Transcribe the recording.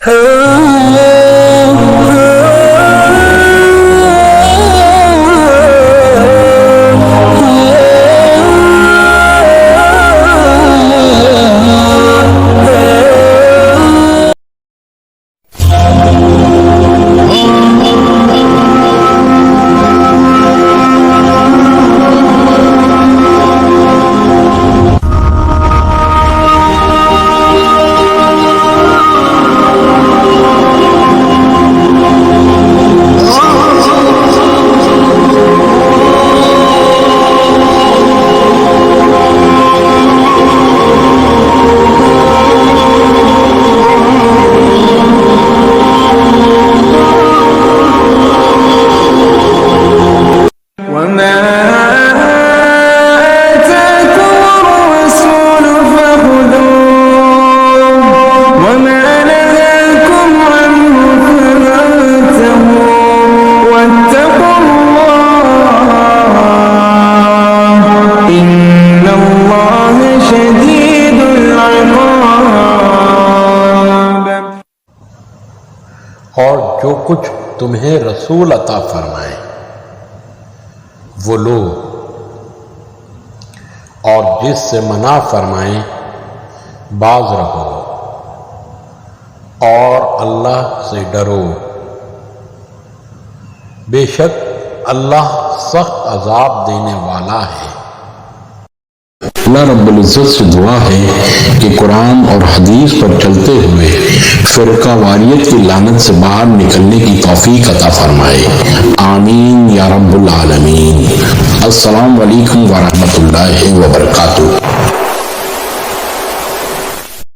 और जो कुछ तुम्हें रसूल अता फरमाए वो लो, और जिससे मना फरमाए बाज रहो, और अल्लाह से डरो। बेशक अल्लाह सख्त अजाब देने वाला है। अल्लाह रब्बुल इज्जत से दुआ है कि कुरान और हदीस पर चलते हुए फिरका वारियत की लानत से बाहर निकलने की तौफीक अता फरमाए। आमीन या रब्बुल आलमीन। अस्सलाम वालेकुम व रहमतुल्लाहि व बरकातुहू।